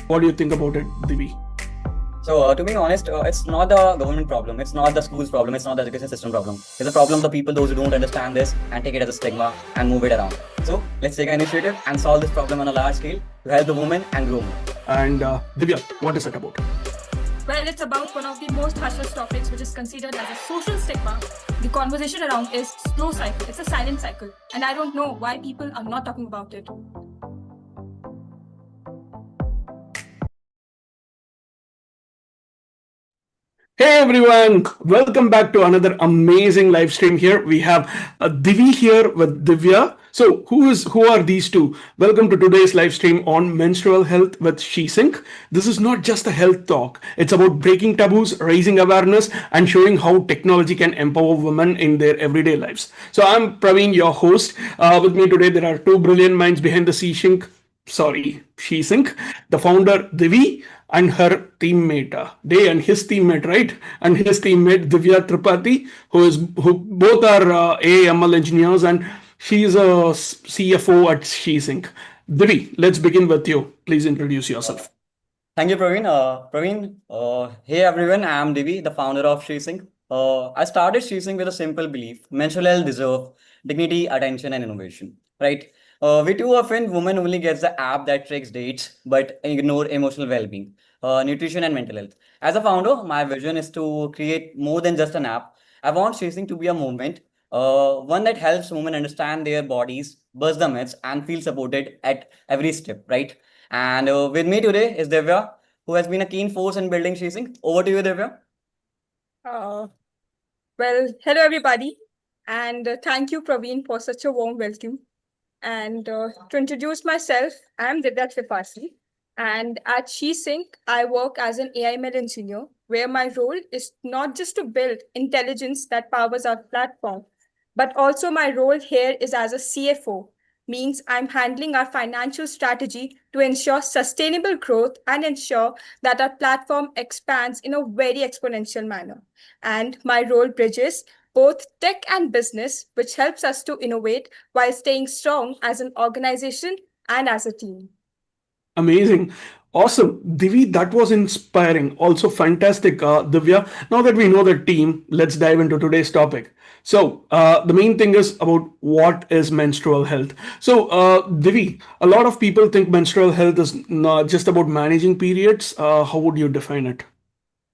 What do you think about it, Divi? So, to be honest, it's not the government problem. It's not the school's problem. It's not the education system problem. It's a problem of the people, those who don't understand this and take it as a stigma and move it around. So, let's take an initiative and solve this problem on a large scale to help the women and grow more. And Divya, what is it about? Well, it's about one of the most hush-hush topics, which is considered as a social stigma. The conversation around is slow cycle. It's a silent cycle. And I don't know why people are not talking about it. Hey everyone, welcome back to another amazing live stream here. We have Divi here with Divya. So who are these two? Welcome to today's live stream on menstrual health with SheSync. This is not just a health talk. It's about breaking taboos, raising awareness, and showing how technology can empower women in their everyday lives. So I'm Praveen, your host. With me today, there are two brilliant minds behind the SheSync, the founder Divi and her teammate, his teammate, right? And his teammate Divya Tripathi, who both are AML engineers, and she is a CFO at SheSync. Divi, let's begin with you. Please introduce yourself. Thank you, Praveen. Hey everyone, I'm Divi, the founder of SheSync. I started SheSync with a simple belief: menstrual health deserve dignity, attention, and innovation. Right? We too often women only gets the app that tracks dates, but ignore emotional well-being, nutrition, and mental health. As a founder, my vision is to create more than just an app. I want SheSync to be a movement, one that helps women understand their bodies, bust the myths, and feel supported at every step. Right? And with me today is Divya, who has been a keen force in building SheSync. Over to you, Divya. Uh, well, hello everybody. And thank you, Praveen, for such a warm welcome. And to introduce myself, I'm Divya Tripathi. And at SheSync, I work as an AI/ML engineer, where my role is not just to build intelligence that powers our platform, but also my role here is as a CFO, means I'm handling our financial strategy to ensure sustainable growth and ensure that our platform expands in a very exponential manner. And my role bridges both tech and business, which helps us to innovate while staying strong as an organization and as a team. Amazing. Awesome. Divi, that was inspiring. Also fantastic, Divya. Now that we know the team, let's dive into today's topic. So, the main thing is about what is menstrual health. So, Divi, a lot of people think menstrual health is not just about managing periods. How would you define it?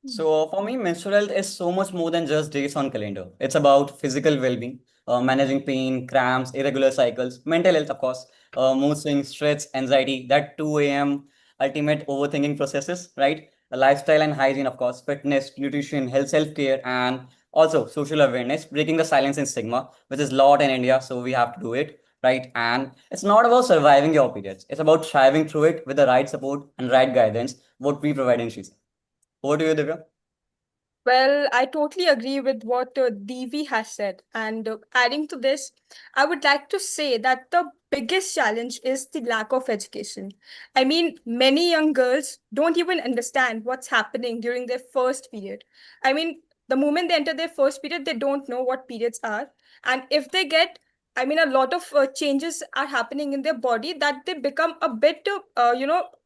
So for me, menstrual health is so much more than just days on calendar. It's about physical well-being, managing pain, cramps, irregular cycles, mental health, of course, mood swings, stress, anxiety, that 2 a.m. ultimate overthinking processes, right? Lifestyle and hygiene, of course, fitness, nutrition, health, self-care, and also social awareness, breaking the silence and stigma, which is a lot in India, so we have to do it, right? And it's not about surviving your periods. It's about thriving through it with the right support and right guidance, what we provide in She's. Over to you, Divya. Well, I totally agree with what Devi has said. And adding to this, I would like to say that the biggest challenge is the lack of education. I mean, many young girls don't even understand what's happening during their first period. I mean, the moment they enter their first period, they don't know what periods are. And if they get, I mean, a lot of changes are happening in their body that they become a bit,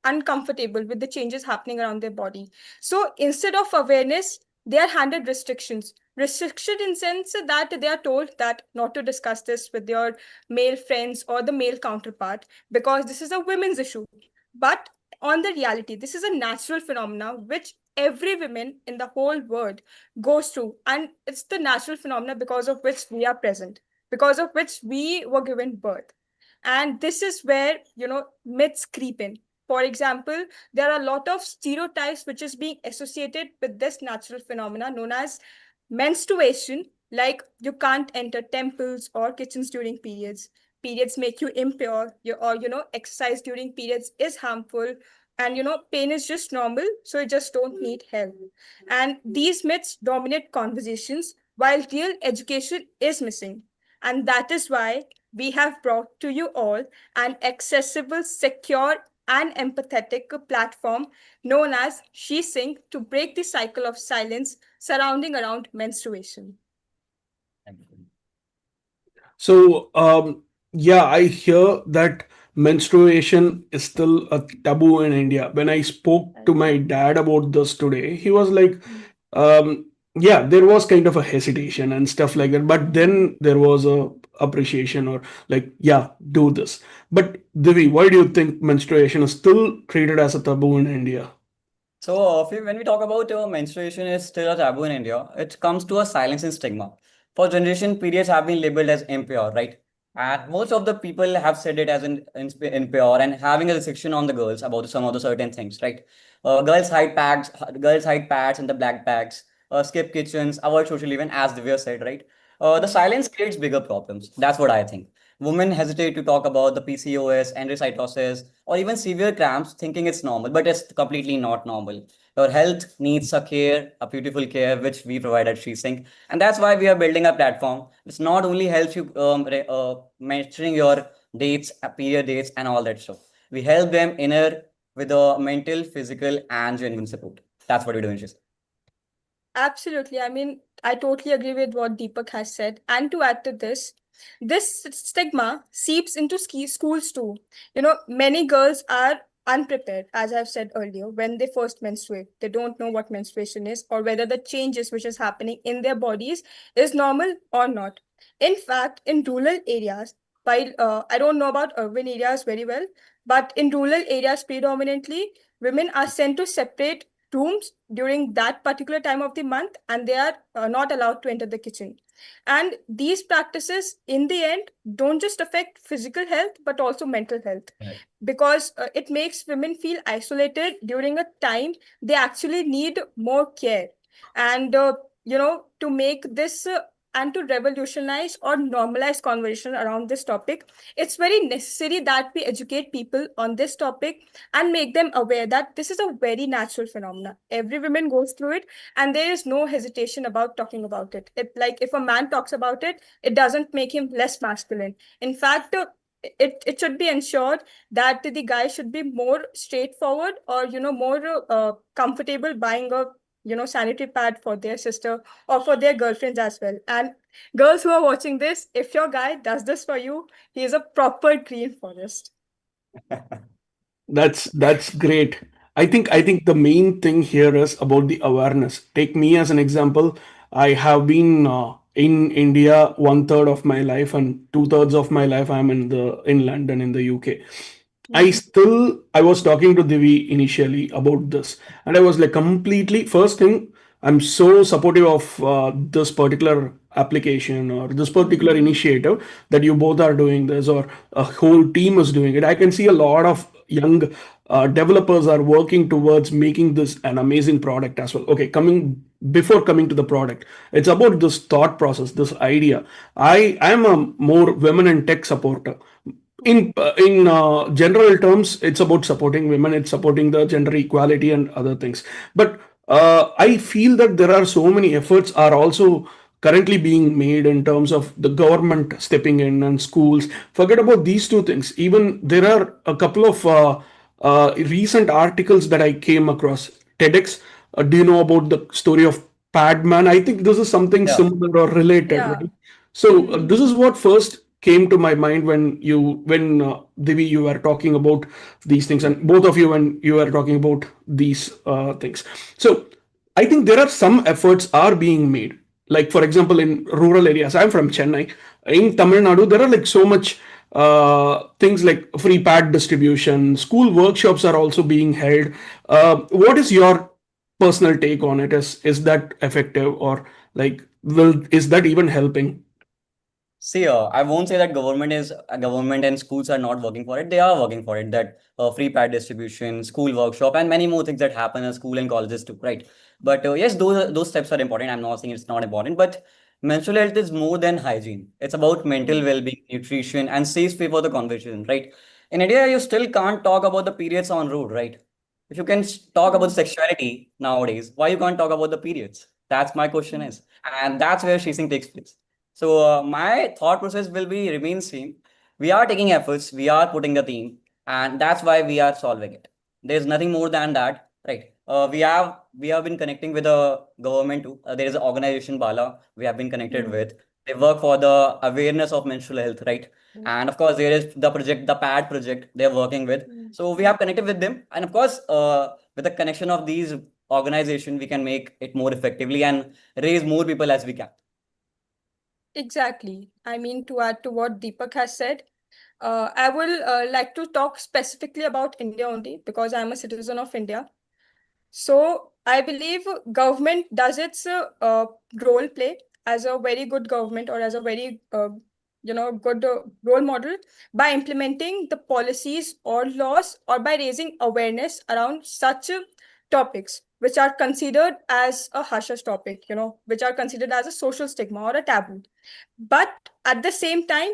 uncomfortable with the changes happening around their body. So instead of awareness, they are handed restrictions. Restriction in sense that they are told that not to discuss this with your male friends or the male counterpart because this is a women's issue. But on the reality, this is a natural phenomena which every woman in the whole world goes through, and it's the natural phenomena because of which we are present, because of which we were given birth. And this is where myths creep in. For example, there are a lot of stereotypes which is being associated with this natural phenomena known as menstruation, like you can't enter temples or kitchens during periods. Periods make you impure, or exercise during periods is harmful, and pain is just normal, so you just don't need help. And these myths dominate conversations while real education is missing. And that is why we have brought to you all an accessible, secure, and empathetic platform known as SheSync to break the cycle of silence surrounding around menstruation. So, yeah, I hear that menstruation is still a taboo in India. When I spoke to my dad about this today, he was like, yeah, there was kind of a hesitation and stuff like that. But then there was a appreciation or like, yeah, do this. But Divi, why do you think menstruation is still treated as a taboo in India? So, when we talk about menstruation is still a taboo in India, it comes to a silence and stigma. For generation, periods have been labeled as impure, right? And most of the people have said it as impure and having a restriction on the girls about some of the certain things, right? Girls hide pads and the black bags, skip kitchens, avoid social event, as Divya said, right? The silence creates bigger problems. That's what I think. Women hesitate to talk about the PCOS, endometriosis, or even severe cramps, thinking it's normal, but it's completely not normal. Your health needs a care, a beautiful care, which we provide at SheSync. And that's why we are building a platform. It's not only helps you mentioning your dates, period dates, and all that stuff. We help them inner with the mental, physical, and genuine support. That's what we do in SheSync. Absolutely. I mean, I totally agree with what Deepak has said. And to add to this, this stigma seeps into schools too. Many girls are unprepared, as I've said earlier, when they first menstruate. They don't know what menstruation is or whether the changes which is happening in their bodies is normal or not. In fact, in rural areas, while I don't know about urban areas very well, but in rural areas predominantly, women are sent to separate rooms during that particular time of the month, and they are not allowed to enter the kitchen. And these practices in the end don't just affect physical health but also mental health, Right. because it makes women feel isolated during a time they actually need more care. And to make this and to revolutionize or normalize conversation around this topic, it's very necessary that we educate people on this topic and make them aware that this is a very natural phenomenon. Every woman goes through it, and there is no hesitation about talking about it. It like if a man talks about it, it doesn't make him less masculine. In fact, it should be ensured that the guy should be more straightforward, or more comfortable buying a sanitary pad for their sister or for their girlfriends as well. And girls who are watching this, if your guy does this for you, he is a proper green forest. That's great. I think the main thing here is about the awareness. Take me as an example. I have been in India one third of my life, and two thirds of my life I'm in London in the UK. I was talking to Divi initially about this, and I was like completely first thing. I'm so supportive of this particular application or this particular initiative that you both are doing this, or a whole team is doing it. I can see a lot of young developers are working towards making this an amazing product as well. Okay, coming before coming to the product, it's about this thought process, this idea. I am a more women in tech supporter. In general terms, it's about supporting women, it's supporting the gender equality and other things. But I feel that there are so many efforts are also currently being made in terms of the government stepping in and schools. Forget about these two things. Even there are a couple of recent articles that I came across. TEDx. Do you know about the story of Padman? I think this is something Yeah. similar or related, Yeah. right? So this is what first came to my mind when Divi, you were talking about these things, and both of you when you were talking about these things. So I think there are some efforts are being made. Like for example, in rural areas, I'm from Chennai. In Tamil Nadu, there are like so much things like free pad distribution. School workshops are also being held. What is your personal take on it? Is that effective, or like will is that even helping? See, I won't say that government and schools are not working for it. They are working for it. That free pad distribution, school workshop, and many more things that happen in school and colleges too, right? But yes, those steps are important. I'm not saying it's not important, but menstrual health is more than hygiene. It's about mental well-being, nutrition, and safe space for the conversation, right? In India, you still can't talk about the periods on road, right? If you can talk about sexuality nowadays, why you can't talk about the periods? That's my question is, and that's where chasing takes place. So my thought process will be remain same. We are taking efforts, we are putting the team, and that's why we are solving it. There's nothing more than that, right? We have been connecting with the government too. There is an organization Bala we have been connected with. They work for the awareness of menstrual health, right? Mm, And of course, there is the project, the PAD project they're working with. mm, So we mm. have connected with them. And of course, with the connection of these organizations, we can make it more effectively and raise more people as we can. Exactly. I mean, to add to what Deepak has said, I will like to talk specifically about India only because I'm a citizen of India. So I believe government does its role play as a very good government or as a very good role model by implementing the policies or laws or by raising awareness around such topics which are considered as a hush hush topic, which are considered as a social stigma or a taboo. But at the same time,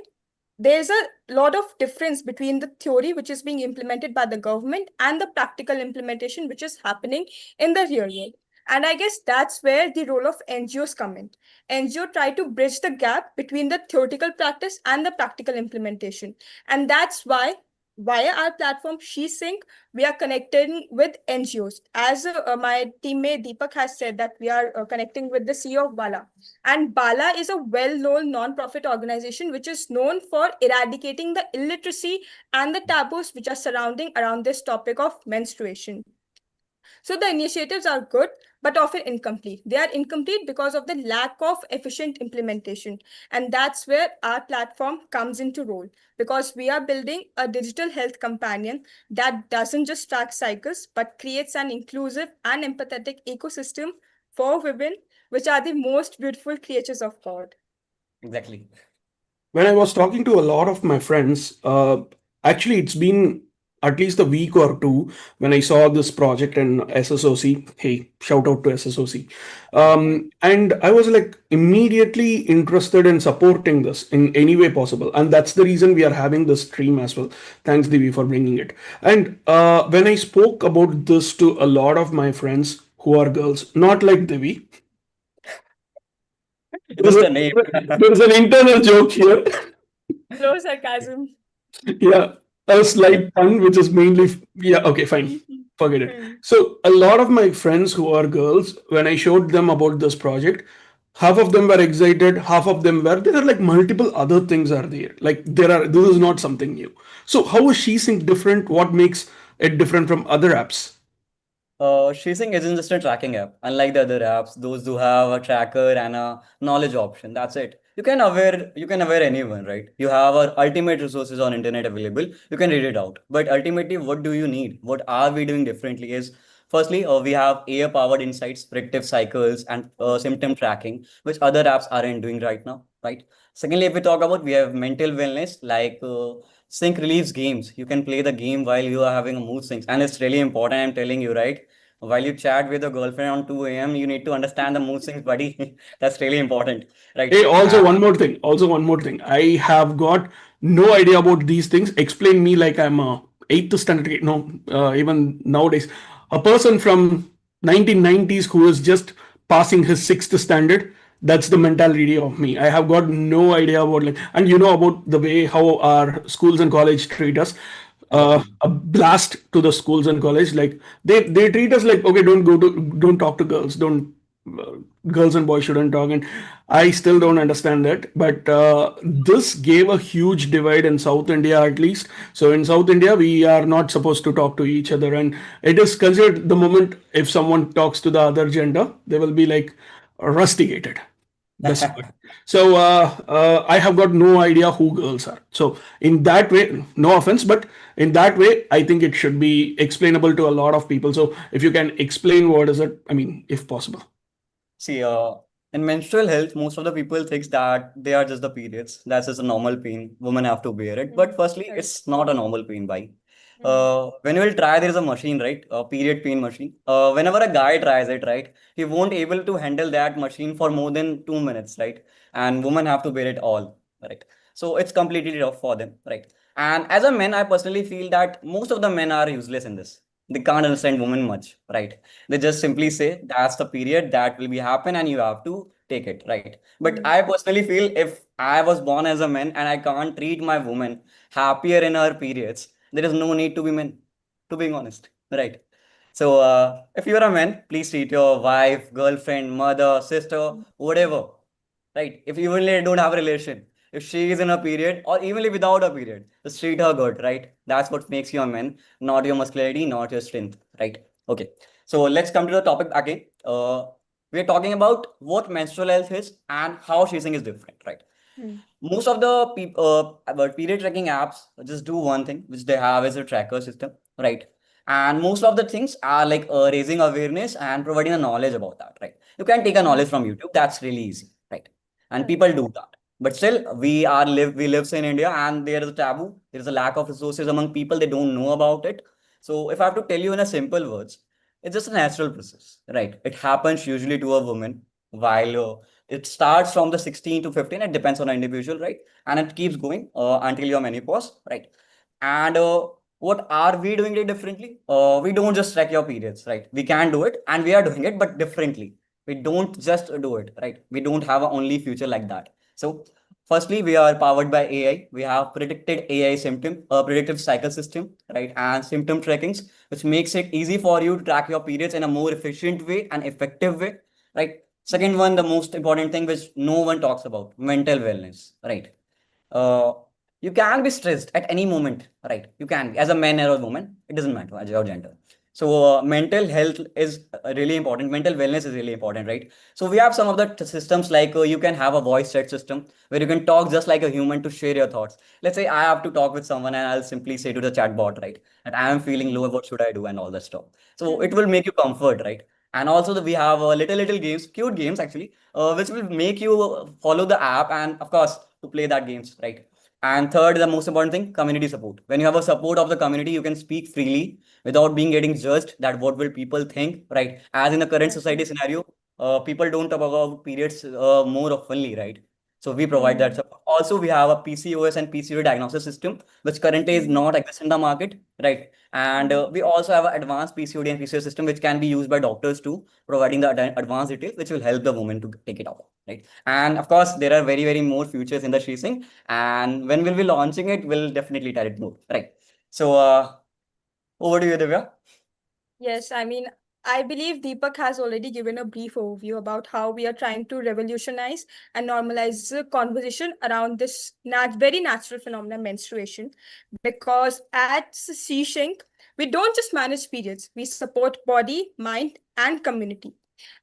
there's a lot of difference between the theory which is being implemented by the government and the practical implementation which is happening in the real world. And I guess that's where the role of NGOs come in. NGO try to bridge the gap between the theoretical practice and the practical implementation. And that's why via our platform SheSync, we are connecting with NGOs. As my teammate Deepak has said that we are connecting with the CEO of Bala. And Bala is a well-known non-profit organization which is known for eradicating the illiteracy and the taboos which are surrounding around this topic of menstruation. So the initiatives are good, but often incomplete. They are incomplete because of the lack of efficient implementation. And that's where our platform comes into role because we are building a digital health companion that doesn't just track cycles, but creates an inclusive and empathetic ecosystem for women, which are the most beautiful creatures of God. Exactly. When I was talking to a lot of my friends, actually, it's been at least a week or two when I saw this project in SSOC. Hey, shout out to SSOC. And I was like immediately interested in supporting this in any way possible. And that's the reason we are having this stream as well. Thanks, Divi, for bringing it. And when I spoke about this to a lot of my friends who are girls, not like Divi, there's, Just a, a name. there's an internal joke here. No sarcasm. Yeah, a slight pun, which is mainly, yeah, okay, fine, forget it. So, a lot of my friends who are girls, when I showed them about this project, half of them were excited, half of them were, there are like multiple other things are there. Like, this is not something new. So, how is SheSync different? What makes it different from other apps? SheSync isn't just a tracking app. Unlike the other apps, those do have a tracker and a knowledge option. That's it. You can aware anyone, right? You have our ultimate resources on internet available. You can read it out. But ultimately, what do you need? What are we doing differently is firstly, we have AI-powered insights, predictive cycles, and symptom tracking, which other apps aren't doing right now, right? Secondly, if we talk about, we have mental wellness like sync relieves games. You can play the game while you are having a mood swings, and it's really important. I'm telling you, right? While you chat with your girlfriend on 2 a.m., you need to understand the mood swings, buddy. That's really important, right? Hey, also one more thing. Also one more thing. I have got no idea about these things. Explain me like I'm a eighth standard kid. No, even nowadays, a person from 1990s who is just passing his sixth standard. That's the mentality of me. I have got no idea about like, and you know about the way how our schools and college treat us. Exactly. A blast to the schools and college. Like they treat us like okay, don't talk to girls, don't uh, girls and boys shouldn't talk, and I still don't understand that. But this gave a huge divide in South India at least. So in South India, we are not supposed to talk to each other, and it is considered the moment if someone talks to the other gender, they will be like rusticated. Best word. So I have got no idea who girls are. So in that way, no offense, but in that way, I think it should be explainable to a lot of people. So if you can explain what is it, I mean, if possible. See, in menstrual health, most of the people thinks that they are just the periods. That's just a normal pain. Women have to bear it. But firstly, Right. it's not a normal pain, by. Mm, When you will try, there is a machine, right? A period pain machine. Whenever a guy tries it, right, he won't able to handle that machine for more than 2 minutes, right? And women have to bear it all, right? So it's completely off for them, right? And as a man, I personally feel that most of the men are useless in this. They can't understand women much, right? They just simply say that's the period that will be happen and you have to take it, right? But mm, I personally feel if I was born as a man and I can't treat my woman happier in her periods, there is no need to be men, to being honest, right? So if you're a man, please treat your wife, girlfriend, mother, sister, mm, whatever right? If even they don't have a relation, if she is in a period or even if without a period, just treat her good, right? That's what makes you a man, not your muscularity, not your strength, right? Okay. So let's come to the topic again. We're talking about what menstrual health is and how chasing is different, right? Hmm. Most of the about period tracking apps just do one thing, which they have is a tracker system, right? And most of the things are like raising awareness and providing a knowledge about that, right? You can take a Hmm. knowledge from YouTube. That's really easy, right? And Correct. people do that. But still, we live in India, and there is a taboo. There is a lack of resources among people. They don't know about it. So if I have to tell you in a simple words, it's just a natural process, right? It happens usually to a woman while it starts from the 16 to 15. It depends on the individual, right? And it keeps going until your menopause, right? And what are we doing it differently? We don't just track your periods, right? We can do it, and we are doing it, but differently. We don't just do it, right? We don't have a only future like that. So, firstly, we are powered by AI. We have predicted AI predictive cycle system, right? And symptom trackings, which makes it easy for you to track your periods in a more efficient way and effective way, right? Second one, the most important thing which no one talks about, mental wellness, right? uh, you can be stressed at any moment, right? You can be as a man or a woman, it doesn't matter as your gender. So mental health is really important. Mental wellness is really important, right? So we have some of the systems like you can have a voice chat system where you can talk just like a human to share your thoughts. Let's say I have to talk with someone and I'll simply say to the chat bot, right, that I am feeling Hmm. low. What should I do and all that stuff. So it Hmm. will make you comfort, right? And also we have little games, cute games actually, which will make you follow the app and of course to play that games, right? And third, the most important thing, community support. When you have a support of the community, you can speak freely without being getting judged that what will people think, right? As in the current society Exactly. scenario, people don't talk about periods more oftenly, right? So we provide that Hmm. support. Also, we have a PCOS and PCOD diagnosis system, which currently is Hmm. not exist in the market, right? And Hmm. we also have an advanced PCOD and PCOS system, which can be used by doctors too, providing the advanced details, which will help the woman to take it off, right? And of course, there are very more features in the SheSync, and when we'll be launching it, we'll definitely tell it more, right? So, over to you, Divya. Yes, I mean, I believe Deepak has already given a brief overview about how we are trying to revolutionize and normalize the conversation around this very natural phenomenon, menstruation. Because at SheSync, we don't just manage periods, we support body, mind, and community.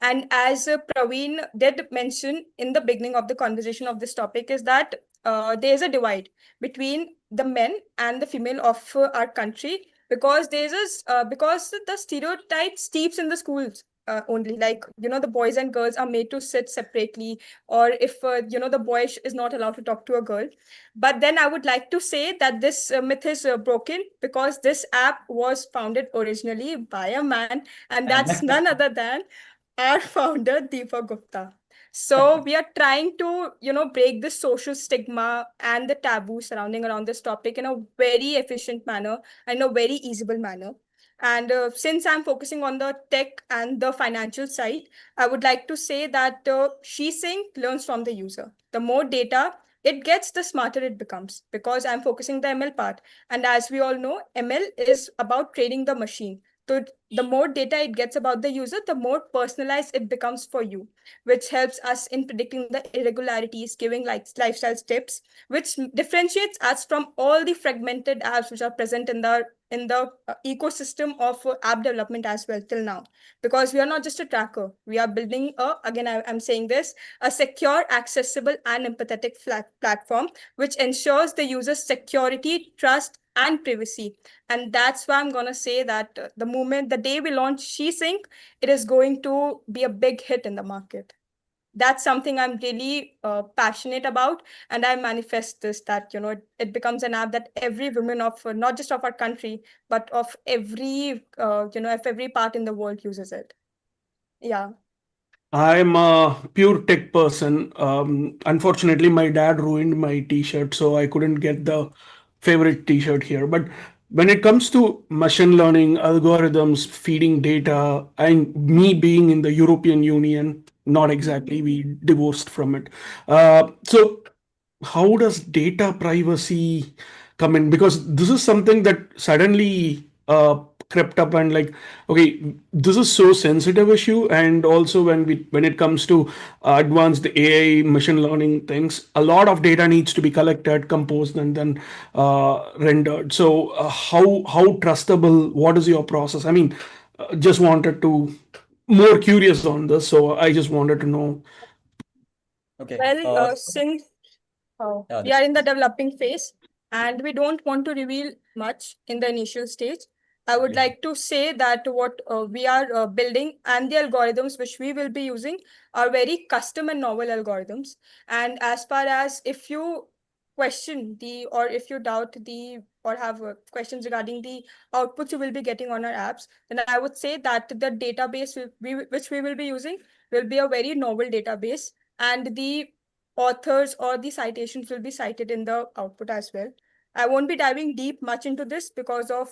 And as Praveen did mention in the beginning of the conversation of this topic, is that there is a divide between the men and the female of our country because because the stereotype steeps in the schools only, like the boys and girls are made to sit separately, or if the boy is not allowed to talk to a girl. But then I would like to say that this myth is broken because this app was founded originally by a man, and that's none other than our founder Deepak Gupta. So we are trying to, break the social stigma and the taboo surrounding around this topic in a very efficient manner and a very easeable manner. And since I'm focusing on the tech and the financial side, I would like to say that SheSync learns from the user. The more data it gets, the smarter it becomes because I'm focusing the ML part. And as we all know, ML is about training the machine. So the more data it gets about the user, the more personalized it becomes for you, which helps us in predicting the irregularities, giving like lifestyle tips, which differentiates us from all the fragmented apps which are present in the ecosystem of app development as well till now. Because we are not just a tracker, we are building I'm saying this, a secure, accessible, and empathetic platform which ensures the user's security, trust, and privacy. And that's why I'm going to say that the day we launch SheSync, it is going to be a big hit in the market. That's something I'm really passionate about, and I manifest this that it becomes an app that every woman of not just of our country but of every part in the world uses it. Yeah. I'm a pure tech person. Unfortunately, my dad ruined my t-shirt, so I couldn't get the favorite t-shirt here. But when it comes to machine learning, algorithms, feeding data, and me being in the European Union, not exactly, we divorced from it. So how does data privacy come in? Because this is something that suddenly crept up and like, okay, this is so sensitive issue, and also when it comes to advanced AI machine learning things, a lot of data needs to be collected, composed, and then rendered. So how trustable? What is your process? I mean, just wanted to more curious on this, so I just wanted to know. Okay. Well, So, since yeah, we are in the developing phase and we don't want to reveal much in the initial stage, I would okay. like to say that what we are building and the algorithms which we will be using are very custom and novel algorithms. And as far as if you question the or if you doubt the or have questions regarding the outputs you will be getting on our apps, then I would say that the database which we will be using will be a very novel database, and the authors or the citations will be cited in the output as well. I won't be diving deep much into this because of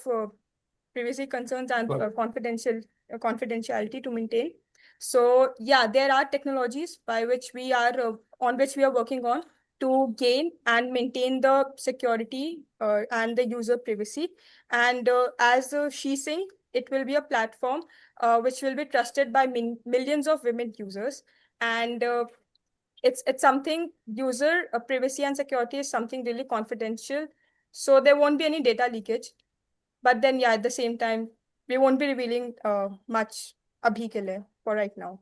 privacy concerns and confidentiality to maintain. So yeah, there are technologies by which we are on which we are working on to gain and maintain the security and the user privacy. And as SheSync, it will be a platform which will be trusted by millions of women users. And it's something user privacy and security is something really confidential, so there won't be any data leakage. But then yeah, at the same time, we won't be revealing much abhi ke liye for right now.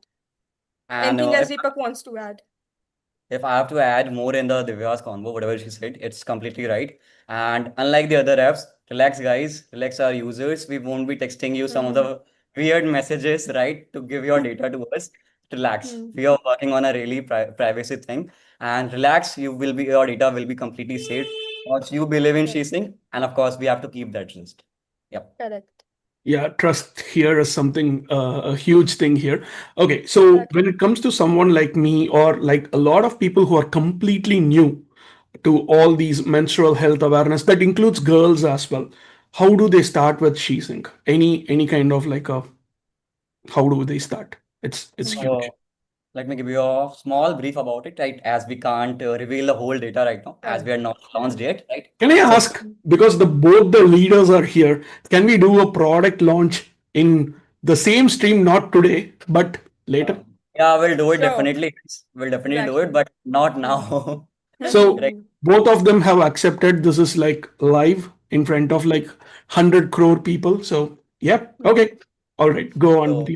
And Anything else Deepak wants to add? if I have to add more in the Divya's convo, whatever she said, it's completely right. And unlike the other apps, relax, guys, relax our users. We won't be texting you some of Hmm. the weird messages, right, to give your data to us. Relax. Hmm. We are working on a really privacy thing. And relax, your data will be completely safe. Once you believe in Correct. she's, and of course, we have to keep that trust. Yep. Correct. Yeah, trust here is something a huge thing here. Okay, so Exactly. when it comes to someone like me or like a lot of people who are completely new to all these menstrual health awareness, that includes girls as well. How do they start with SheSync? Any kind of like a how do they start? It's Hmm. huge. So let me give you a small brief about it, right? As we can't reveal the whole data right now, as we are Correct. not launched Hmm. yet, right? Can I So, ask, because both the leaders are here, can we do a product launch in the same stream, not today, but later? yeah, we'll do it Sure. definitely. We'll definitely do it, Exactly. but not Hmm. now. So Right. Hmm. both of them have accepted this is like live in front of like 100 crore people. So yeah, Hmm. okay. All right, go on. So,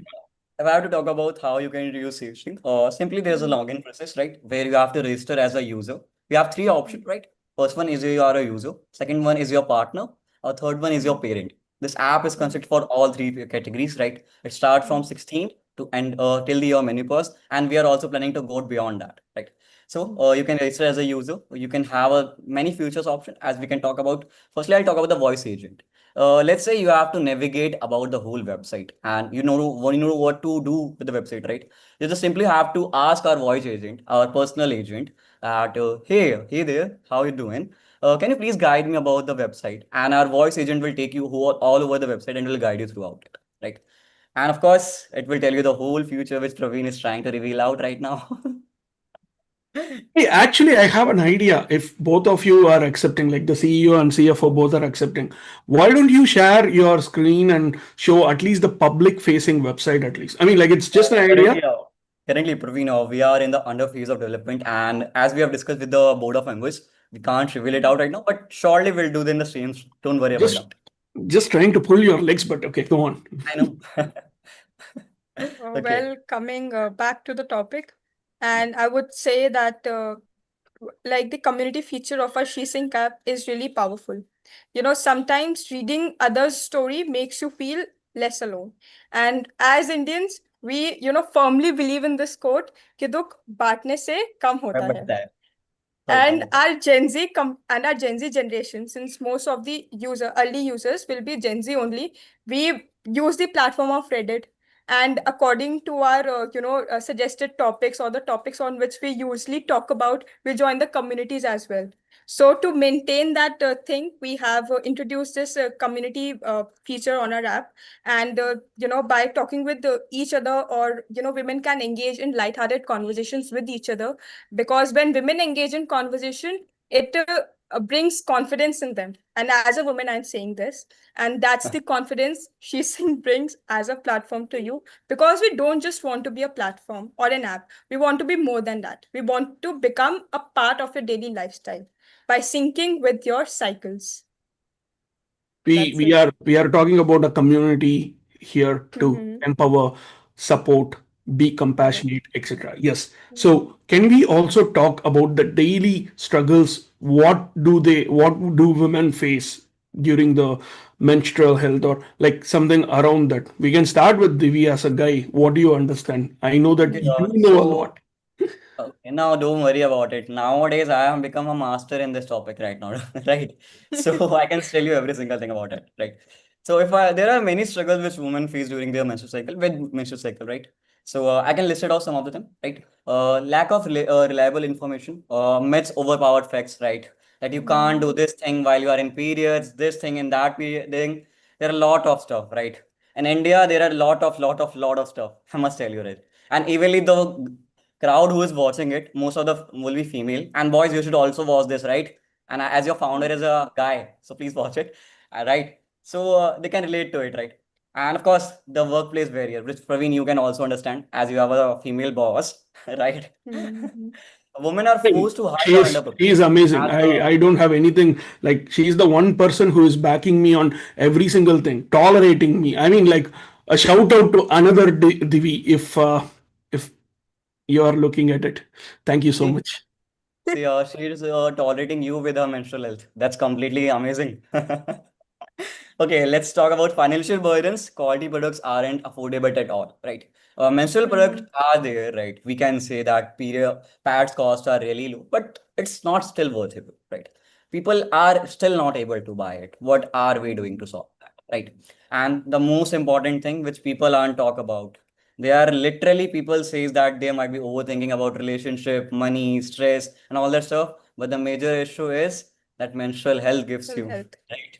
if I have to talk about how you can use SheSync, simply there's a Hmm. login process, right? Where you have to register as a user. We have three options, right? First one is you are a user. Second one is your partner. Or third one is your Hmm. parent. This app is Hmm. considered for all three categories, right? It starts Hmm. from 16 to end till the year menopause, and we are also planning to go beyond that, right? So Hmm. you can register as a user. You can have a many futures option as we can talk about. Firstly, I'll talk about the voice agent. Let's say you have to navigate about the whole website and you know what to do with the website, right? You just simply have to ask our voice agent, our personal agent, that hey there, how you doing? Can you please guide me about the website? And our voice agent will take you all over the website and will guide you throughout it, right? And of course, it will tell you the whole future which Praveen is trying to reveal out right now. Hey, actually, I have an idea. If both of you are accepting, like the CEO and CFO both are accepting, why don't you share your screen and show at least the public facing website at least? I mean, like it's just an idea. Currently, Praveen, we are in the under phase of development, and as we have discussed with the board of members, we can't reveal it Hmm. out right now, but surely we'll do it in the streams. Don't worry about Just that. just trying to pull your legs, but okay, go on. I know. Okay. Well, coming back to the topic, and I would say that like the community feature of our SheSync app is really powerful. You know, sometimes reading others' story makes you feel less alone. And as Indians, we, firmly believe in this quote कि दुख बांटने से कम होता है. बढ़ता है, थोड़ा कम And होता है. our Gen Z and our Gen Z generation, since most of the early users will be Gen Z only, we use the platform of Reddit. And according to our, suggested topics or the topics on which we usually talk about, we join the communities as well. So to maintain that thing, we have introduced this community feature on our app. And by talking with each other, or women can engage in lighthearted conversations with each other, because when women engage in conversation, it brings confidence in them. And as a woman, I'm saying this, and that's the confidence SheSync brings as a platform to you, because we don't just want to be a platform or an app. We want to be more than that. We want to become a part of your daily lifestyle by syncing with your cycles. we That's we it. are we are talking about a community here to Mm-hmm. empower, support, be Correct. compassionate, etc. Yes. So can we also talk about the daily struggles? What do women face during the menstrual health, or like something around that? We can start with Divi as a guy. What do you understand? I know that Okay, you know a so lot. okay, now don't worry about it. Nowadays, I have become a master in this topic right now, right? So I can tell you every single thing about it, right? So if I there are many struggles which women face during their menstrual cycle, right? So I can list it out some of them, right? Lack of reliable information, myths, overpowered facts, right? That you can't do this thing while you are in periods, this thing and that period thing. There are a lot of stuff, right? In India, there are a lot of stuff. I must tell you, right? And evenly the crowd who is watching it, most of the will be female. And boys, you should also watch this, right? And as your founder is a guy, so please watch it, right? So they can relate to it, right? And of course, the workplace barrier, which Praveen, you can also understand as you have a female boss, right? Mm-hmm. Women are forced to hide She or is she is underprepare. amazing. As I don't have anything like she is the one person who is backing me on every single thing, tolerating me. I mean, like a shout out to another Divi if you are looking at it. Thank you so see, much. she is tolerating you with her menstrual health. That's completely amazing. Okay, let's talk about financial burdens. Quality products aren't affordable at all, right? Menstrual products Mm-hmm. are there, right? We can say that period pads cost are really low, but it's not still worth it, right? People are still not able to buy it. What are we doing to solve that, right? And the most important thing which people aren't talk about, they are literally people says that they might be overthinking about relationship, money, stress, and all that stuff. But the major issue is that menstrual health gives Mental you, health. right?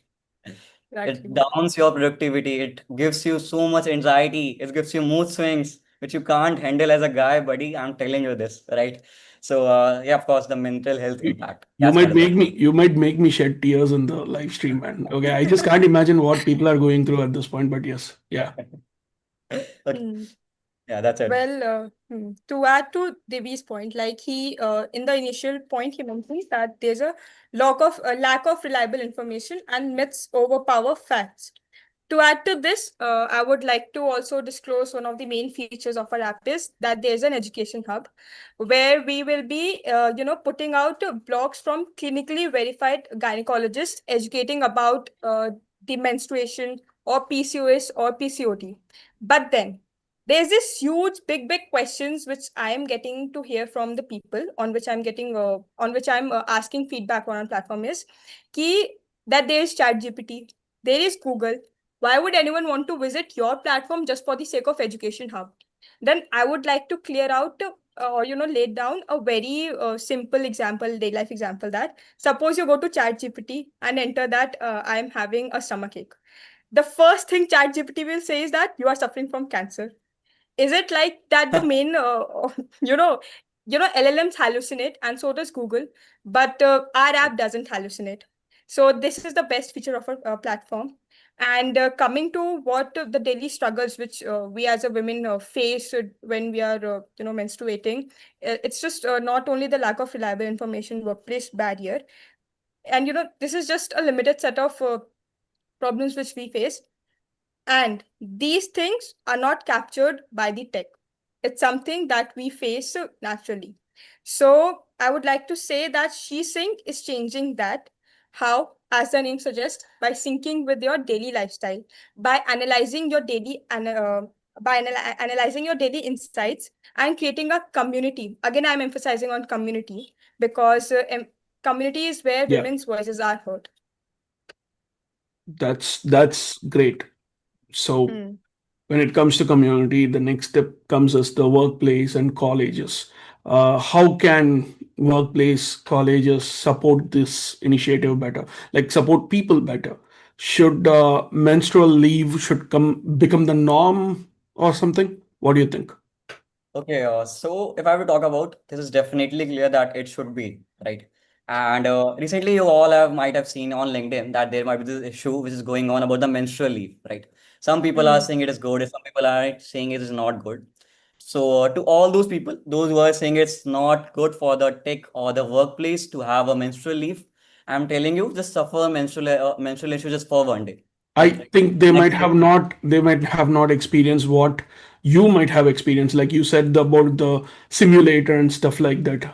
It Exactly. downs your productivity. It gives you so much anxiety. It gives you mood swings, which you can't handle as a guy, buddy. I'm telling you this, right? So, yeah, of course, the mental health You impact. you That's might another make thing. me shed tears in the live stream, man. Okay, I just can't imagine what people are going through at this point, but yes, yeah. Okay, Hmm. yeah, that's it. Well, to add to Devi's point, like in the initial point, he mentions that there's a lack of reliable information and myths overpower facts. To add to this, I would like to also disclose one of the main features of our app is that there's an education hub where we will be, putting out blogs from clinically verified gynecologists educating about the menstruation or PCOS or PCOD. But then there's this huge, big questions which I am getting to hear from the people on which I'm asking feedback on our platform is key that there is ChatGPT, there is Google. Why would anyone want to visit your platform just for the sake of education hub? Then I would like to clear out or lay down a very simple example, day life example, that suppose you go to ChatGPT and enter that I am having a stomachache. The first thing ChatGPT will say is that you are suffering from cancer. Is it like that the main you know LLMs hallucinate and so does Google, but our app doesn't hallucinate. So this is the best feature of our platform. And coming to what the daily struggles which we as a women face when we are menstruating, it's just not only the lack of reliable information, workplace barrier, and this is just a limited set of problems which we face, and these things are not captured by the tech. It's something that we face naturally. So I would like to say that SheSync is changing that. How? As the name suggests, by syncing with your daily lifestyle, by analyzing your analyzing your daily insights and creating a community. Again, I'm emphasizing on community because community is where Yeah, women's voices are heard. that's great. So Hmm. when it comes to community, the next step comes as the workplace and colleges. How can workplace colleges support this initiative better? Like support people better? Should menstrual leave should come become the norm or something? What do you think? Okay, so if I were to talk about, this is definitely clear that it should be, right? And recently, you all might have seen on LinkedIn that there might be this issue which is going on about the menstrual leave, right? Some people are Mm. saying it is good, some people are saying it is not good. So, to all those people, those who are saying it's not good for the tech or the workplace to have a menstrual leave, I'm telling you, just suffer menstrual issue just for one day, I right? think they might Next have day. not they might have not experienced what you might have experienced, like you said about the simulator and stuff like that.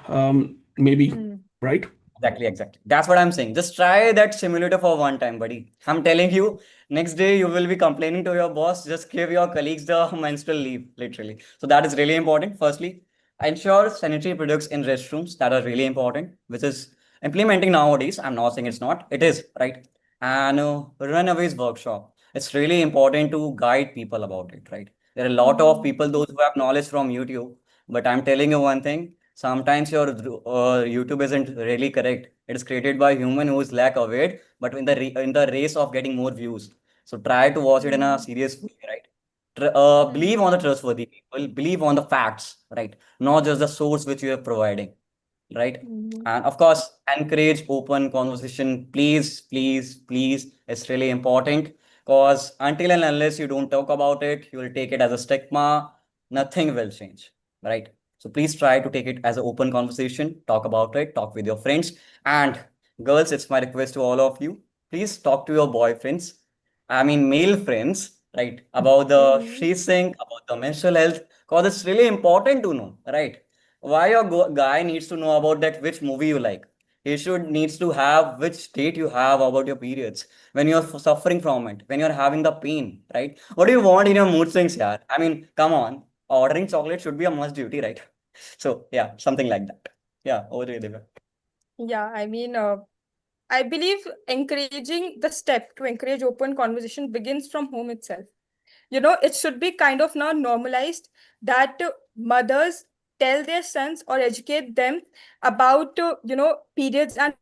Maybe, Mm. right? Exactly, exactly. That's what I'm saying. Just try that simulator for one time, buddy. I'm telling you, next day you will be complaining to your boss. Just give your colleagues the menstrual leave, literally. So that is really important. Firstly, ensure sanitary products in restrooms that are really important, which is implementing nowadays. I'm not saying it's not. It is, right? And runaways workshop. It's really important to guide people about it, right? There are a lot of Mm. people, those who have knowledge from YouTube, but I'm telling you one thing. Sometimes your YouTube isn't really correct. It is created by human who is lack of it, but in the race of getting more views. So try to watch it in a Mm. serious way, right? Believe on the Mm. trustworthy people. Believe on the facts, right? Not just the source which you are providing, right? Mm. And of course, encourage open conversation. Please, please, please. It's really important because until and unless you don't talk about it, you will take it as a stigma. Nothing will change, right? So please try to take it as an open conversation. Talk about it. Talk with your friends. And girls, it's my request to all of you. Please talk to your boyfriends. I mean, male friends, right? About the Mm. SheSync, about the menstrual health, because it's really important to know, right? Why your guy needs to know about that which movie you like. He should needs to have which state you have about your periods when you're suffering from it, when you're having the pain, right? What do you want in your mood swings, yeah? I mean, come on, ordering chocolate should be a must duty, right? So yeah, something like that. Yeah, over to you, Divya. Yeah, I mean, I believe encouraging the step to encourage open conversation begins from home itself. It should be kind of now normalized that mothers tell their sons or educate them about periods and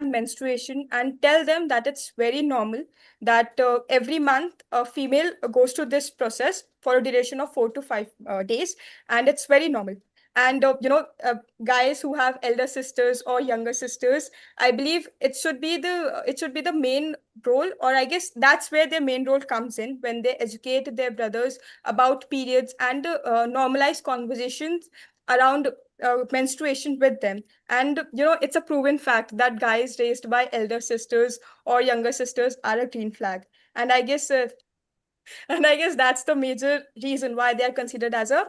menstruation, and tell them that it's very normal, that every month a female goes to this process for a duration of 4 to 5 days, and it's very normal. And guys who have elder sisters or younger sisters, I believe it should be the main role, or I guess that's where their main role comes in, when they educate their brothers about periods and normalize conversations around menstruation with them. And it's a proven fact that guys raised by elder sisters or younger sisters are a green flag. And I guess that's the major reason why they are considered as a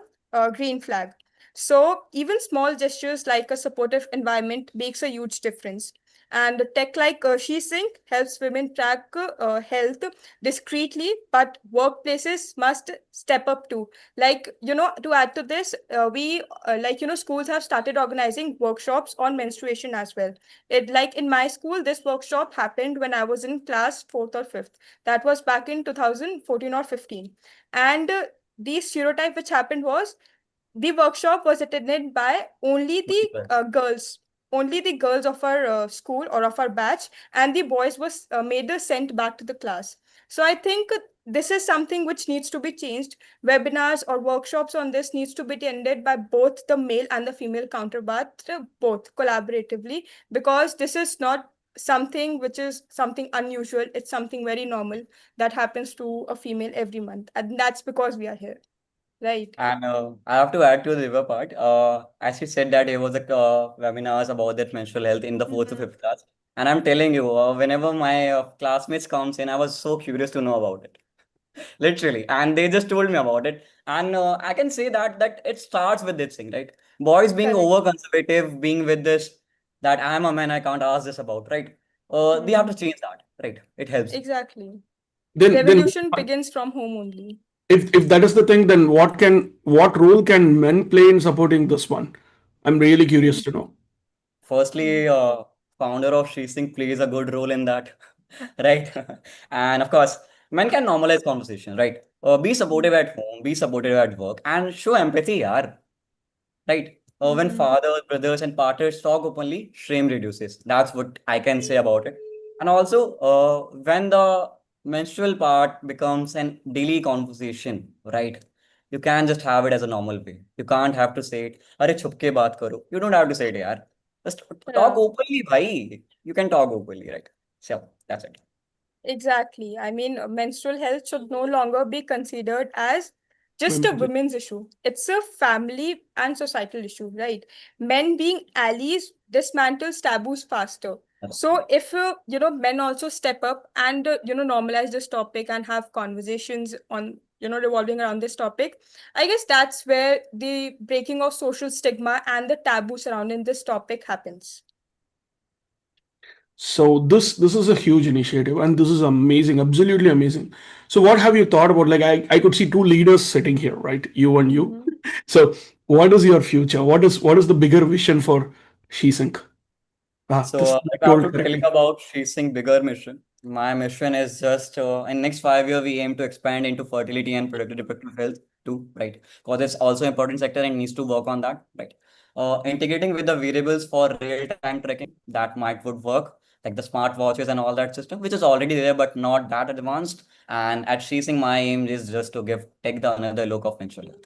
green flag. So even small gestures like a supportive environment makes a huge difference. And tech like SheSync helps women track health discreetly, but workplaces must step up too. Like, to add to this, schools have started organizing workshops on menstruation as well. It, like in my school, this workshop happened when I was in class fourth or fifth. That was back in 2014 or 15. And the stereotype which happened was the workshop was attended by only the girls of our school or of our batch, and the boys was made sent back to the class. So I think this is something which needs to be changed. Webinars or workshops on this needs to be attended by both the male and the female counterpart, both collaboratively, because this is not something which is something unusual. It's something very normal that happens to a female every month, and that's because we are here, right? And I have to add to the river part. As she said that there was a webinars about that menstrual health in the fourth to Mm-hmm. fifth class. And I'm telling you, whenever my classmates comes in, I was so curious to know about it. Literally, and they just told me about it. And I can say that it starts with this thing, right? Boys being Correct. over conservative, being with this, that I'm a man, I can't ask this about, right? They have to Mm-hmm. change that, right? It helps. Exactly. Then Revolution begins from home only. if that is the thing, then what role can men play in supporting this one? I'm really curious to know. Firstly, Mm. founder of SheSync plays a good role in that, right? And of course, men can normalize conversation, right? Be supportive at home, be supportive at work, and show empathy, yaar, right? When Mm. fathers, brothers, and partners talk openly, shame reduces. That's what I can say about it. And also, when the menstrual part becomes an daily conversation, right? You can just have it as a normal way. You can't have to say it. Arey, छुप के बात करो. You don't have to say it, yaar. Just talk Yeah. openly, bhai. You can talk openly, right? So that's it. Exactly. I mean, menstrual health should no longer be considered as just a Women. women's issue. It's a family and societal issue, right? Men being allies dismantles taboos faster. So if men also step up and normalize this topic and have conversations on revolving around this topic, I guess that's where the breaking of social stigma and the taboo surrounding this topic happens. So this is a huge initiative, and this is amazing, absolutely amazing. So what have you thought about? Like I could see two leaders sitting here, right? You and you. Mm-hmm. So what is your future? What is the bigger vision for SheSync? Ah, So this if I have told to tell you correctly. about chasing bigger mission, my mission is just in next 5 year we aim to expand into fertility and reproductive health too, right? Because it's also important sector and needs to work on that, right? Integrating with the variables for real time tracking that might would work, like the smart watches and all that system, which is already there but not that advanced. And at chasing, my aim is just to give take the another look of menstrual health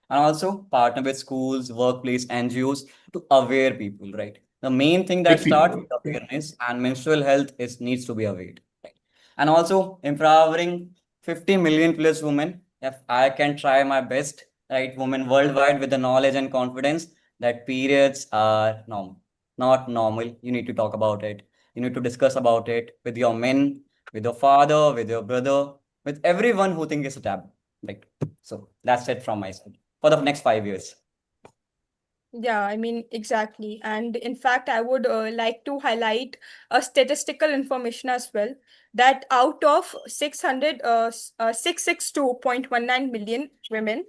and also partner with schools, workplace, NGOs to aware people, right? The main thing that Make starts people. with awareness and menstrual health is needs to be aware, right? And also empowering 50 million plus women. If I can try my best, right, women worldwide with the knowledge and confidence that periods are normal, not normal. You need to talk about it. You need to discuss about it with your men, with your father, with your brother, with everyone who thinks it's a taboo. Right. So that's it from my side for the next 5 years. Yeah, I mean, exactly. And in fact, I would like to highlight a statistical information as well that out of 662.19 million women,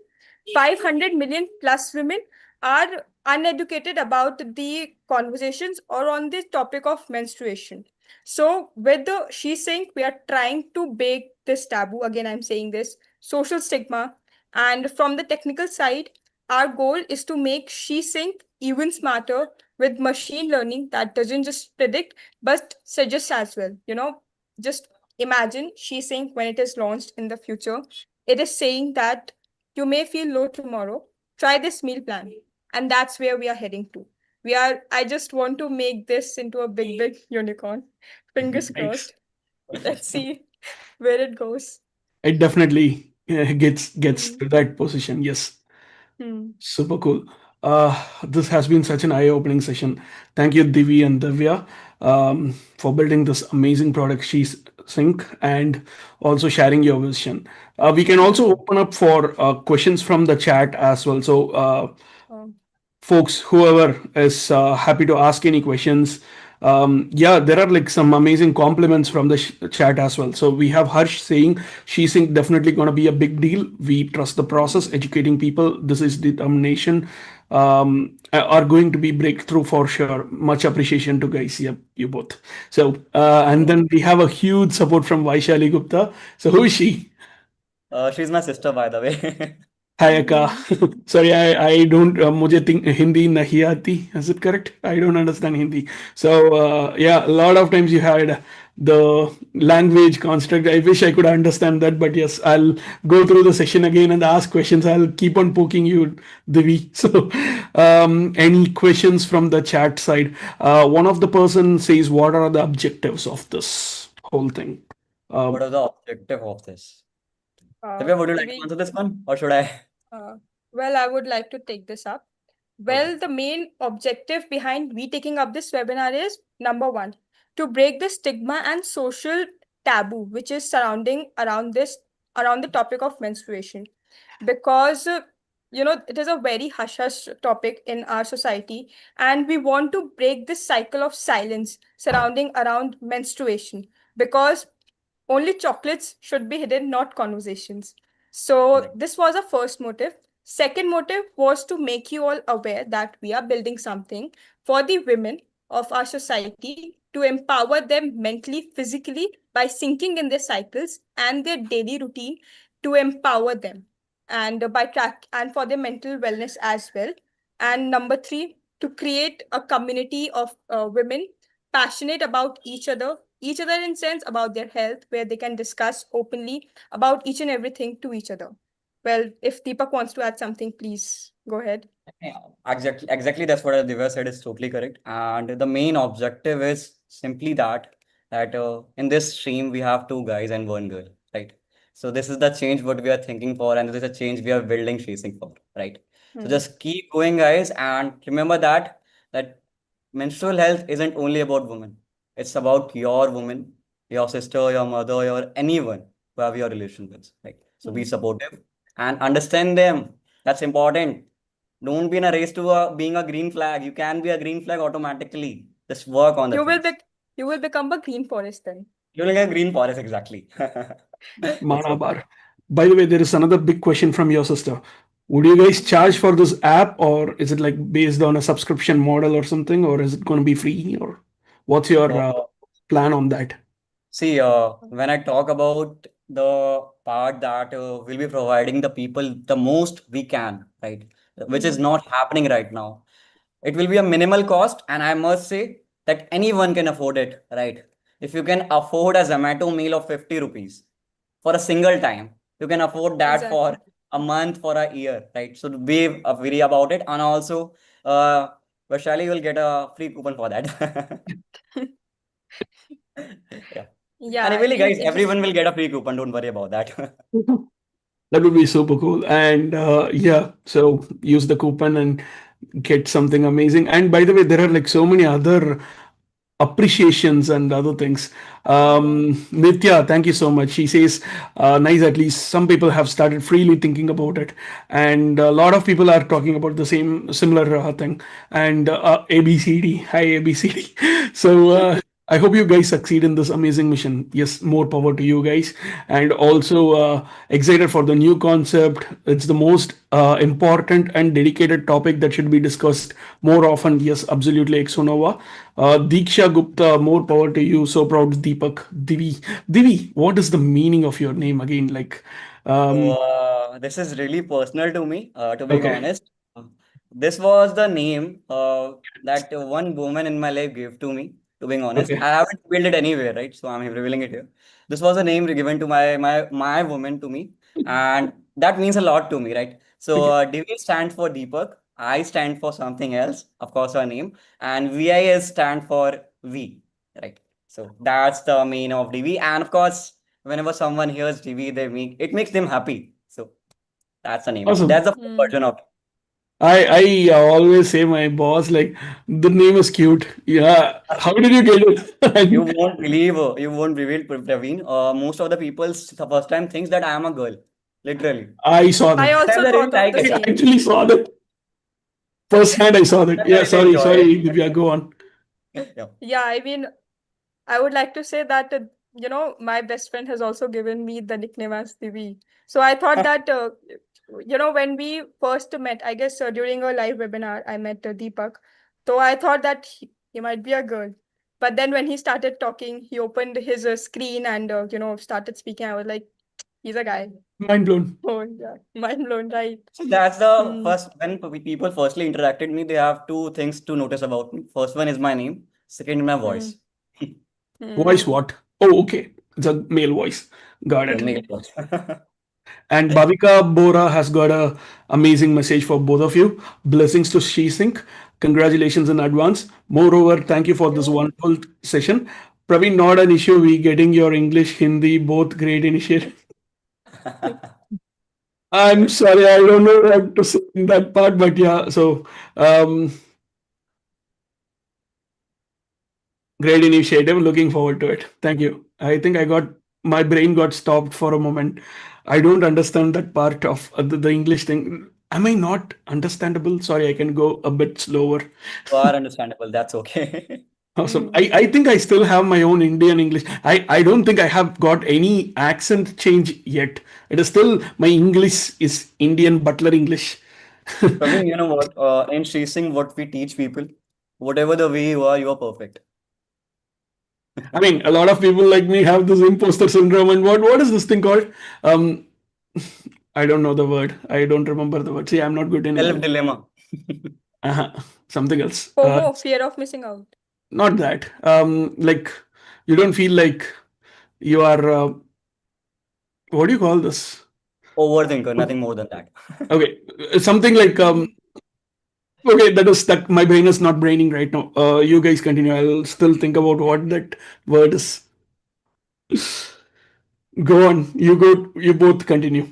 500 million plus women are uneducated about the conversations or on the topic of menstruation. So, with the She Sync, we are trying to break this taboo. Again, I'm saying this social stigma. And from the technical side, our goal is to make SheSync even smarter with machine learning that doesn't just predict but suggests as well. Just imagine SheSync when it is launched in the future. It is saying that you may feel low tomorrow. Try this meal plan. And that's where we are heading to. I just want to make this into a big, big unicorn. Fingers Nice. crossed. Let's see where it goes. It definitely gets Hmm. to that position. Yes. Hmm. Super cool. This has been such an eye-opening session. Thank you, Divi and Divya, for building this amazing product, She's Sync, and also sharing your vision. We can also Hmm. open up for questions from the chat as well. So, Oh. folks, whoever is happy to ask any questions. Yeah, there are like some amazing compliments from the chat as well. So we have Harsh saying she's definitely going to be a big deal. We trust the process, educating people. This is determination. Are going to be breakthrough for sure. Much appreciation to guys. Yep, you both. So and then we have a huge support from Vaishali Gupta. So who is she? She's my sister, by the way. Hi Akka. Hmm. Sorry, I don't मुझे Hindi नहीं आती. Is it correct? I don't understand Hindi. So yeah, a lot of times you had the language construct. I wish I could understand that, but yes, I'll go through the session again and ask questions. I'll keep on poking you, Divi. So any questions from the chat side? One of the person says, "What are the objectives of this whole thing?" What Um, is the objective of this? Uh, Divya, would you like to Divi, answer this one, or should I? uh, well, I would like to take this up. Okay. Well, the main objective behind we taking up this webinar is number one, to break the stigma and social taboo which is surrounding around the topic of menstruation. Because it is a very hush hush topic in our society, and we want to break this cycle of silence surrounding around menstruation because only chocolates should be hidden, not conversations. So, Right. this was a first motive. Second motive was to make you all aware that we are building something for the women of our society to empower them mentally, physically by syncing in their cycles and their daily routine to empower them and by track and for their mental wellness as well. And number three, to create a community of women passionate about each other in sense about their health, where they can discuss openly about each and everything to each other. Well, if Deepak wants to add something, please go ahead. Yeah, exactly. That's what Divya said is totally correct. And the main objective is simply that in this stream we have two guys and one girl, right? So this is the change what we are thinking for, and this is a change we are building, chasing for, right? So Hmm. just keep going, guys, and remember that menstrual health isn't only about women. It's about your woman, your sister, your mother, your anyone who have your relation with, right? So be Hmm. supportive and understand them. That's important. Don't be in a race to being a green flag. You can be a green flag automatically. Just work on the You will be things. you will become a green forest then. You're like a green forest, exactly. So, Manabar. By the way, there is another big question from your sister. Would you guys charge for this app, or is it like based on a subscription model or something, or is it going to be free, or what's your uh, plan on that? see, when I talk about the part that we'll be providing the people the most we can, right? Which is Hmm. not happening right now. It will be a minimal cost, and I must say that anyone can afford it, right? If you can afford a Zomato meal of 50 rupees for a single time, you can afford that for Exactly. a month, for a year, right? So be wary about it. And also, uh, Vaishali, you'll get a free coupon for that. Yeah. Yeah, And I really, mean guys, it just everyone will get a free coupon. Don't worry about that. That would be super cool. And yeah, so use the coupon and get something amazing. And by the way, there are like so many other appreciations and other things. Nitya, thank you so much. She says, nice, at least some people have started freely thinking about it. And a lot of people are talking about the same, similar thing. And ABCD, hi ABCD. So, I hope you guys succeed in this amazing mission. Yes, more power to you guys. And also excited for the new concept. It's the most important and dedicated topic that should be discussed more often. Yes, absolutely, Exonova. Diksha Gupta, more power to you. So proud, Deepak. Divi, what is the meaning of your name again? Like, So, um, this is really personal to me, to being okay, honest. This was the name that one woman in my life gave to me, to being honest. okay, I haven't revealed it anywhere, right? So I'm revealing it here. This was a name given to my woman to me, and that means a lot to me, right? So, okay. Divi stands for Deepak. I stand for something else, of course, her name, and VIS stand for V, right? So that's the meaning of DV, and of course whenever someone hears TV, it makes them happy. So that's the name of Awesome. that's the full Hmm. version of I always say my boss like the name is cute. Yeah, how did you get it? you And won't believe you won't believe Praveen. Most of the people the first time thinks that I am a girl, literally. I saw I that. And also I really thought of like the it. I same. actually saw that firsthand. I saw that. And I Yeah, really sorry, enjoy sorry, it. Divya, go on. Yeah. Yeah, I mean I would like to say that my best friend has also given me the nickname as Divi. So I thought that when we first met, I guess during a live webinar, I met Deepak. So I thought that he might be a girl. But then when he started talking, he opened his screen and started speaking. I was like, he's a guy. Mind blown. Oh yeah, mind blown, right? So that's the Hmm. first when people firstly interacted me, they have two things to notice about me. First one is my name, second my Hmm. voice. Voice Hmm. what? Oh, okay. It's a male voice. Got So it. make Hmm. it voice. And Bhavika Bora has got a amazing message for both of you. Blessings to SheSync. Congratulations in advance. Moreover, thank you Thank for this you. wonderful session. Praveen, not an issue. We getting your English, Hindi, both great initiative. I'm sorry, I don't know what to say in that part, but yeah. So, um, great initiative. Looking forward to it. Thank you. I think I got my brain got stopped for a moment. I don't understand that part of the English thing. Am I not understandable? Sorry, I can go a bit slower. You are understandable. That's okay. Awesome. Hmm. I think I still have my own Indian English. I don't think I have got any accent change yet. It is still my English is Indian butler English. Praveen, you know what? In chasing what we teach people, whatever the way you are perfect. I mean, a lot of people like me have this imposter syndrome, and what is this thing called? Um, I don't know the word. I don't remember the word. See, I'm not good in Self English. dilemma. Something else. FOMO, fear of missing out. Not that. Like you don't feel like you are. What do you call this? Overthinker, nothing more than that. Okay, something like okay, that is stuck. My brain is not braining right now. You guys continue. I'll still think about what that word is. Go on. You go. You both continue.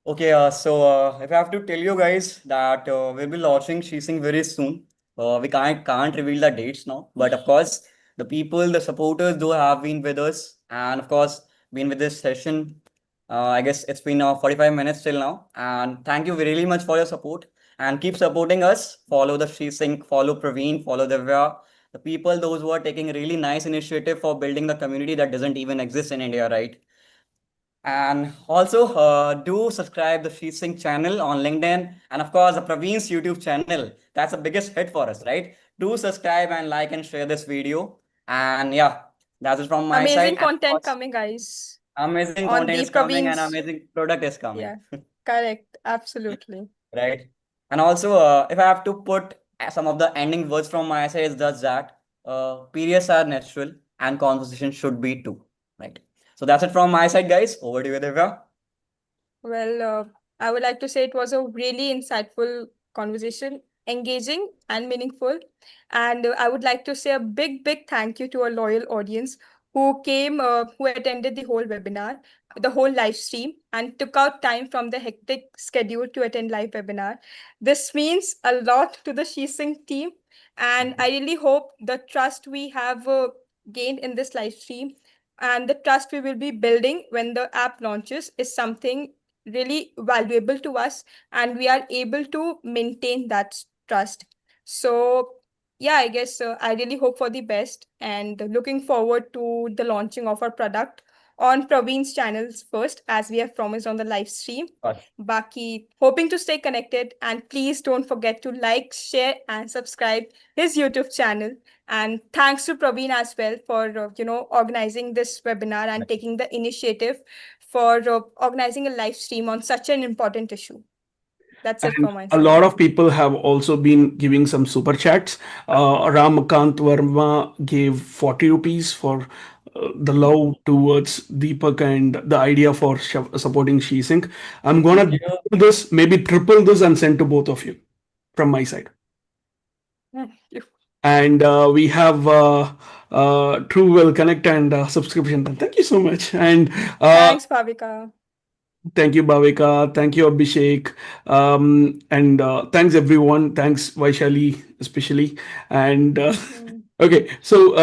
Okay, if I have to tell you guys that we'll be launching SheSync very soon. We can't reveal the dates now, but of course, the people, the supporters, who have been with us, and of course, been with this session. I guess it's been 45 minutes till now, and thank you really much for your support and keep supporting us. Follow the SheSync, follow Praveen, follow Divya, the people those who are taking a really nice initiative for building the community that doesn't even exist in India, right? And also, do subscribe the SheSync channel on LinkedIn, and of course, the Praveen's YouTube channel. That's the biggest hit for us, right? Do subscribe and like and share this video. And yeah, that's it from my side. Amazing And of content course, coming, guys, amazing on content the is coming and Praveen's. amazing product is coming, Yeah, correct. Absolutely. right? And also, if I have to put some of the ending words from my side, it's just that periods are natural and conversation should be too, right? So that's it from my side, guys. Over to you, Divya. Well, I would like to say it was a really insightful conversation, engaging and meaningful. And I would like to say a big, big thank you to our loyal audience who came, who attended the whole webinar, the whole live stream, and took out time from the hectic schedule to attend live webinar. This means a lot to the SheSync team, and I really hope the trust we have gained in this live stream and the trust we will be building when the app launches is something really valuable to us, and we are able to maintain that trust. So yeah, I guess I really hope for the best and looking forward to the launching of our product on Praveen's channels first, as we have promised on the live stream. Baki, hoping to stay connected, and please don't forget to like, share, and subscribe his YouTube channel. And thanks to Praveen as well for organizing this webinar and taking the initiative for organizing a live stream on such an important issue. That's it And from my a side. lot of people have also been giving some super chats. Ramakant Verma gave 40 rupees for the love towards Deepak and the idea for supporting SheSync. I'm gonna Thank you. double this, maybe triple this, and send to both of you from my side. Thank you. And we have True Will Connect and subscription. Thank you so much. And Thanks, Bhavika. thank you, Bhavika. Thank you, Abhishek. And thanks, everyone. Thanks, Vaishali, especially. And Hmm. okay, so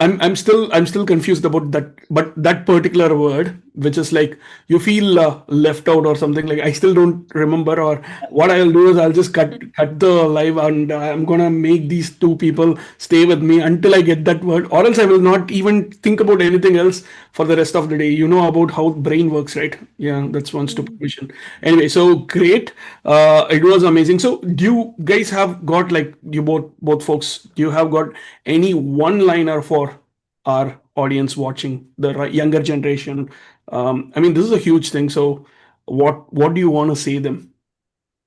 I'm still confused about that, but that particular word, which is like you feel left out or something like I still don't remember. Or what I'll do is I'll just cut the live and I'm gonna make these two people stay with me until I get that word, or else I will not even think about anything else for the rest of the day. You know about how brain works, right? Yeah, that's one stupid Hmm. mission. Anyway, so great. It was amazing. So do you guys have got like you both folks? Do you have got any one liner for our audience watching the younger generation? I mean, this is a huge thing. So what do you want to say them?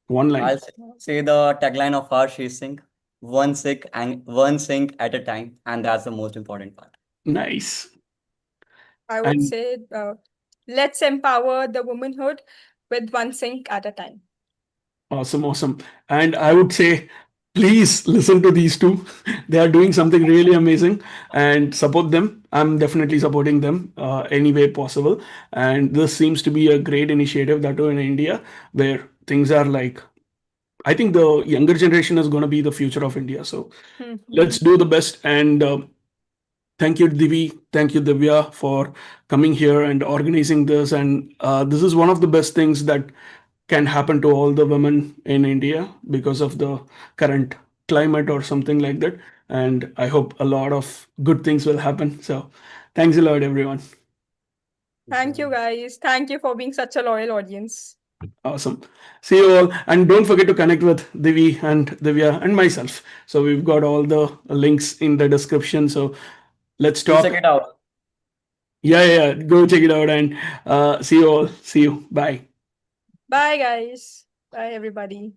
One line. I'll say the tagline of our SheSync, one sync at a time, and that's the most important part. Nice. I would And say, let's empower the womanhood with one sink at a time. awesome, awesome. And I would say, please listen to these two. They are doing something really amazing and support them. I'm definitely supporting them any way possible. And this seems to be a great initiative that too in India, where things are like, I think the younger generation is going to be the future of India. So Hmm. let's do the best. And thank you, Divi. Thank you, Divya, for coming here and organizing this. And this is one of the best things that can happen to all the women in India because of the current climate or something like that. And I hope a lot of good things will happen. So thanks a lot, everyone. Thank you, guys. Thank you for being such a loyal audience. Awesome. See you all. And don't forget to connect with Divi and Divya and myself. So we've got all the links in the description. So let's Do check talk. it out. Yeah, yeah, yeah. Go check it out and see you all. See you. Bye. Bye, guys. Bye, everybody.